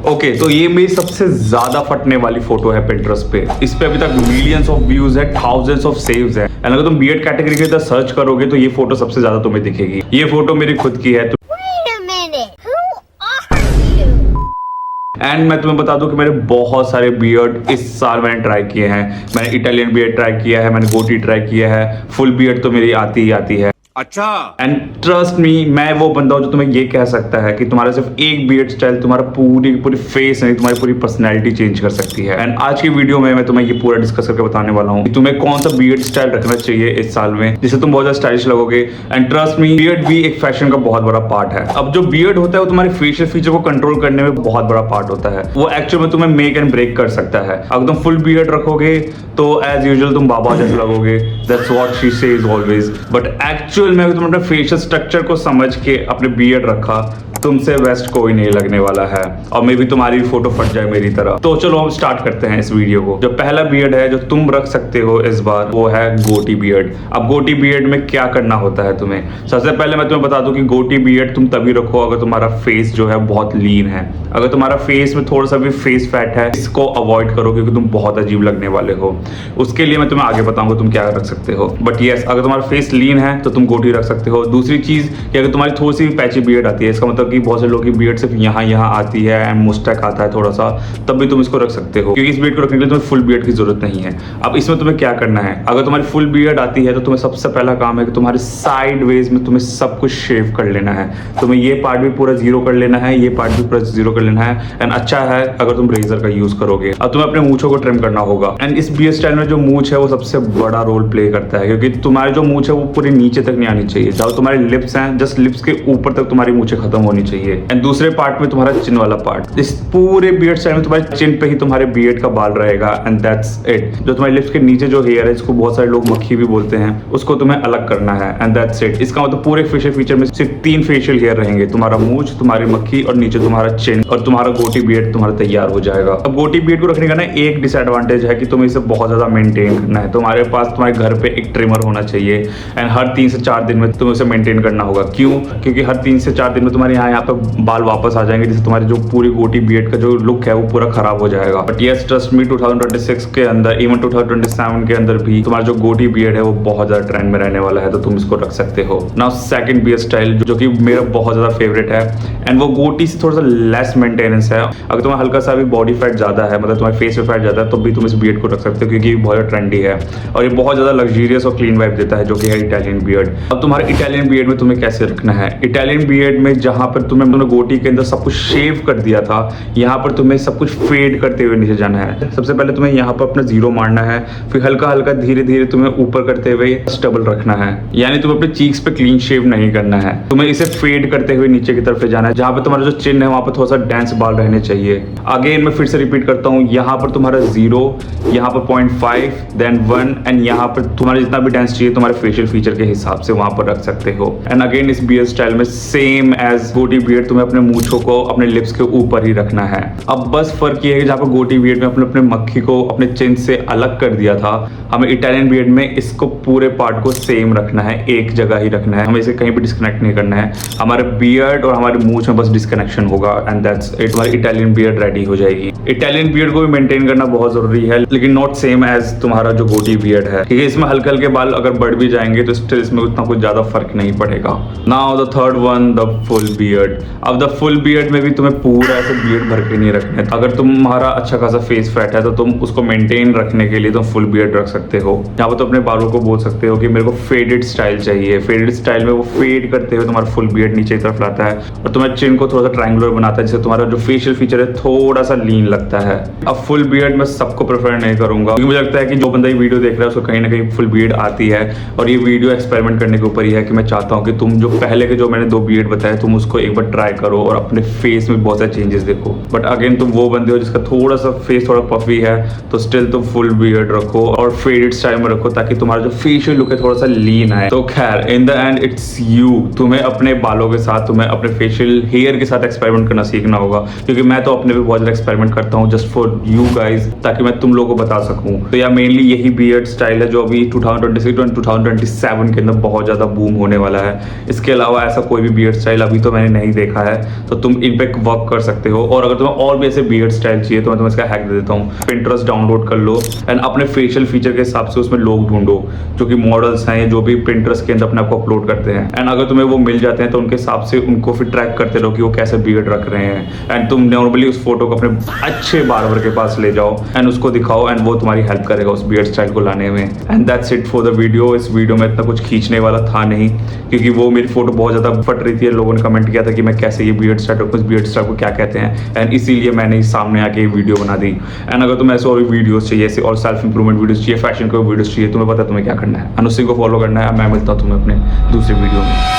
Okay, तो ये मेरी सबसे ज्यादा फटने वाली फोटो है पिंटरेस्ट पे। इस पे अभी तक मिलियंस ऑफ व्यूज है, थाउजेंड्स ऑफ सेव्स है। एंड अगर तुम बीएड कैटेगरी के अंदर सर्च करोगे तो ये फोटो सबसे ज्यादा तुम्हें दिखेगी। ये फोटो मेरी खुद की है। एंड मैं तुम्हें बता दूं कि मैंने बहुत सारे बियर्ड इस साल मैंने ट्राई किए हैं। मैंने इटालियन बियर्ड ट्राई किया है, मैंने गोटी ट्राई किया है, फुल बियर्ड तो मेरी आती ही आती है। अच्छा। एंड ट्रस्ट मी, मैं वो बंदा हूं जो तुम्हें ये कह सकता है कि तुम्हारा सिर्फ एक बियर्ड स्टाइल तुम्हारा पूरी फेस नहीं, तुम्हारी पूरी पर्सनैलिटी चेंज कर सकती है। एंड आज की वीडियो में मैं तुम्हें ये पूरा डिस्कस करके बताने वाला हूं कि तुम्हें कौन सा बियर्ड स्टाइल रखना चाहिए इस साल में, जिससे तुम बहुत ज्यादा स्टाइलिश लगोगे। एंड ट्रस्ट मी, बियर्ड भी एक फैशन का बहुत बड़ा पार्ट है। अब जो बियर्ड होता है वो तुम्हारे फेशियल फीचर को कंट्रोल करने में बहुत बड़ा पार्ट होता है। वो एक्चुअल में तुम्हें मेक एंड ब्रेक कर सकता है। अगर तुम फुल बियर्ड रखोगे तो एज यूजुअल तुम बाबा जैसे लगोगे, that's what she says always. But actual में तुम अपने फेशियल स्ट्रक्चर को समझ के अपने बियर्ड रखा, तुमसे बेस्ट कोई नहीं लगने वाला है। और मे भी तुम्हारी फोटो फट जाए मेरी तरह। तो चलो हम स्टार्ट करते हैं इस वीडियो को। जो पहला बियर्ड है जो तुम रख सकते हो इस बार, वो है गोटी बियर्ड। अब गोटी बियर्ड में क्या करना होता है तुम्हें, सबसे पहले मैं तुम्हें बता दूं कि गोटी बियर्ड तुम तभी रखो अगर तुम्हारा फेस जो है बहुत लीन है। अगर तुम्हारा फेस में थोड़ा सा भी फेस फैट है, इसको अवॉइड करो क्योंकि तुम बहुत अजीब लगने वाले हो। उसके लिए मैं तुम्हें आगे बताऊंगा तुम क्या रख सकते हो। बट यस, अगर तुम्हारा फेस लीन है तो तुम गोटी रख सकते हो। दूसरी चीज कि अगर तुम्हारी थोड़ी सी पैची बियर्ड आती है, इसका मतलब कि बहुत से लोगों की बियर्ड सिर्फ यहाँ आती है एंड मुस्टैक आता है थोड़ा सा, तब भी तुम इसको रख सकते हो क्योंकि इस बियर्ड को रखने के लिए तुम्हें फुल बियर्ड की जरूरत नहीं है। अब इसमें तुम्हें क्या करना है, अगर तुम्हारी फुल बियर्ड आती है तो तुम्हें सबसे पहला काम है कि तुम्हारे साइड वेज में तुम्हें सब कुछ शेव कर लेना है। तुम्हें ये पार्ट भी पूरा जीरो कर लेना है, ये पार्ट भी पूरा जीरो कर लेना है। एंड अच्छा है अगर तुम रेजर का यूज करोगे। अब तुम्हें अपने मूंछों को ट्रिम करना होगा। एंड इस बियर्ड स्टाइल में जो मूंछ है वो सबसे बड़ा रोल प्ले करता है क्योंकि तुम्हारी जो मूंछ है वो पूरी नीचे तक नहीं आनी चाहिए। जब तुम्हारे लिप्स हैं, जस्ट लिप्स के ऊपर तक तुम्हारी मूंछें खत्म होनी चाहिए। एंड दूसरे पार्ट में तुम्हारा चिन वाला पार्ट, इस पूरे बियर्ड स्टाइल में तुम्हारे चिन पे ही तुम्हारे बियर्ड का बाल रहेगा। And that's it. जो तुम्हारे लिप्स के नीचे जो हेयर है, इसको बहुत सारे लोग मक्खी भी बोलते हैं, उसको तुम्हें अलग करना है। And that's it. इसका मतलब पूरे फेशियल फीचर में सिर्फ 3 फेशियल हेयर रहेंगे, तुम्हारा मूंछ, तुम्हारी मक्खी और नीचे तुम्हारा चिन, और तुम्हारा गोटी बियर्ड तुम्हारा तैयार हो जाएगा। अब गोटी बियर्ड को रखने का ना एक डिसएडवांटेज है कि तुम्हें इसे बहुत ज्यादा मेंटेन करना है। तुम्हारे पास तुम्हारे घर पे एक ट्रिमर होना चाहिए एंड हर 3 से 4 दिन में तुम्हें उसे मेंटेन करना होगा। क्यों? क्योंकि हर 3 से 4 दिन में तुम्हारे यहाँ पे बाल वापस आ जाएंगे, जिससे तुम्हारी जो पूरी गोटी बियर्ड का जो लुक है वो पूरा खराब हो जाएगा। बट यस, ट्रस्ट मी, 2026 के अंदर, इवन 2027 के अंदर भी तुम्हारा जो गोटी बियर्ड है वो बहुत ज्यादा ट्रेंड में रहने वाला है, तो तुम इसको रख सकते हो। नाउ सेकंड बियर्ड स्टाइल जो कि मेरा बहुत ज्यादा फेवरेट है एंड वो गोटी से थोड़ा सा लेस मेंटेनेंस है। अगर तुम्हारा हल्का सा भी बॉडी फैट ज्यादा है, मतलब तुम्हारे फेस पे फैट ज्यादा है, तो भी तुम इस बियर्ड को रख सकते हो क्योंकि बहुत ज्यादा ट्रेंडी है और ये बहुत ज्यादा लग्जरियस और क्लीन वाइब देता है, जो कि है इटालियन बियर्ड। अब तुम्हारे इटालियन बियर्ड में तुम्हें कैसे रखना है, इटालियन बियर्ड में जहां पर तुमने गोटी के अंदर सब कुछ शेव कर दिया था, यहाँ पर तुम्हें सब कुछ फेड करते हुए नीचे जाना है। सबसे पहले तुम्हें यहाँ पर अपना जीरो मारना है, फिर हल्का हल्का धीरे धीरे तुम्हें ऊपर करते हुए स्टबल रखना है। यानी तुम्हें अपने चीक्स पे क्लीन शेव नहीं करना है, तुम्हें इसे फेड करते हुए नीचे की तरफ ले जाना है। जहाँ पे तुम्हारा जो चिन्ह है वहां पर थोड़ा सा डेंस बाल रहने चाहिए। अगेन मैं फिर से रिपीट करता हूँ, यहाँ पर तुम्हारा 0, यहाँ पर 0.5, देन 1 एंड यहाँ पर तुम्हारा जितना भी डेंस चाहिए तुम्हारे फेशियल फीचर के हिसाब से वहां पर रख सकते हो। एंड अगेन इस बियर्ड स्टाइल में सेम एज गोटी बियर्ड तुम्हें अपने मूंछों को अपने लिप्स के ऊपर ही रखना है। अब बस फर्क ये है कि जहाँ पर गोटी बियर्ड में अपने मक्खी को अपने चिन से अलग कर दिया था, हमें इटालियन बियर्ड में इसको पूरे पार्ट को सेम रखना है, एक जगह ही रखना है, हमें इसे कहीं भी डिस्कनेक्ट नहीं करना है। हमारे बियर्ड और हमारे मूंछ में बस डिस्कनेक्शन होगा एंड दैट्स इट। हमारी इटालियन बियर्ड रेडी हो जाएगी। इटालियन बियर्ड को भी मेंटेन करना बहुत जरूरी है, लेकिन नॉट सेम एज तुम्हारा जो गोटी बियर्ड है, क्योंकि इसमें हल्के हल्के बाल अगर बढ़ भी जाएंगे तो स्टिल इसमें उतना कुछ ज्यादा फर्क नहीं पड़ेगा। Now the third one, the full beard. अब द फुल बियर्ड में भी तुम्हें पूरा ऐसे बियर्ड भर के नहीं रखना है। अगर तुम्हारा अच्छा खासा फेस फैट है तो तुम उसको मेंटेन रखने के लिए तुम फुल बियर्ड रख सकते हो। यहाँ पर तो अपने बालों को बोल सकते हो कि मेरे को फेडेड स्टाइल चाहिए। फेडेड स्टाइल में वो फेड करते हुए तुम्हारा फुल बियर्ड नीचे की तरफ लाता है और तुम्हारे चिन को थोड़ा सा ट्रायंगुलर बनाता है, जिससे तुम्हारा जो फेशियल फीचर है थोड़ा सा लीन लगता है। अब फुल बियर्ड मैं सबको प्रेफर नहीं करूंगा क्योंकि मुझे लगता है कि जो बंदा ये वीडियो देख रहा है उसको कहीं ना कहीं फुल बियर्ड आती है और ये वीडियो एक्सपेरिमेंट करने के ऊपर ही है कि मैं चाहता हूँ कि तुम जो पहले के जो मैंने 2 बियर्ड बताए तुम उसको एक बार ट्राई करो और अपने फेस में बहुत सारे चेंजेस देखो। बट अगेन तुम वो बंदे हो जिसका थोड़ा सा फेस थोड़ा पफी है तो स्टिल तुम फुल बियर्ड रखो और फेडेड स्टाइल में रखो ताकि तुम्हारा जो फेशियल लुक है थोड़ा सा लीन आए। तो खैर in the end it's you, तुम्हें अपने बालों के साथ, तुम्हें अपने फेशियल हेयर के साथ एक्सपेरिमेंट करना सीखना होगा क्योंकि मैं तो अपने भी बहुत ज्यादा एक्सपेरिमेंट करता हूँ जस्ट फॉर यू गाइज, ताकि मैं तुम लोगों को बता सकूं। तो यार मेनली यही बियर्ड स्टाइल है जो अभी 2026 और 2027 के अंदर बहुत ज्यादा बूम होने वाला है। इसके अलावा ऐसा कोई भी बियर्ड स्टाइल अभी तो मैंने नहीं देखा है तो तुम इन पे वर्क कर सकते हो। और अगर तुम्हें और भी ऐसे बियर्ड स्टाइल चाहिए तो मैं तुम्हें इसका हैक दे देता हूँ। Pinterest डाउनलोड कर लो एंड अपने फेशियल फीचर के हिसाब से उसमें लोग ढूंढो जो कि मॉडल्स हैं, जो भी Pinterest के अंदर अपने आप को अपलोड करते हैं। एंड अगर तुम्हें वो मिल जाते हैं तो उनके हिसाब से उनको फिर ट्रैक करते रहो कि वो कैसे बियर्ड रख रहे हैं। एंड तुम नॉर्मली उस फोटो को अपने अच्छे बार्बर के पास ले जाओ एंड उसको दिखाओ एंड वो तुम्हारी हेल्प करेगा उस बियर्ड स्टाइल को लाने में। And that's it for the video. इस वीडियो में इतना कुछ खींचने वाला था नहीं क्योंकि वो मेरी फोटो बहुत ज़्यादा फट रही थी। लोगों ने कमेंट किया था कि मैं कैसे ये बियर्ड स्टाइल और कुछ बियर्ड स्टाइल को क्या कहते हैं, एंड इसीलिए मैंने सामने आके ये वीडियो बना दी। एंड अगर तुम्हें ऐसे और भी वीडियोस चाहिए, ऐसे और सेल्फ इंप्रूवमेंट वीडियोस चाहिए, फैशन के वीडियोस चाहिए, तुम्हें पता है तुम्हें क्या करना है, अनुश्री को फॉलो करना है। मैं मिलता हूँ तुम्हें अपने दूसरे वीडियो में।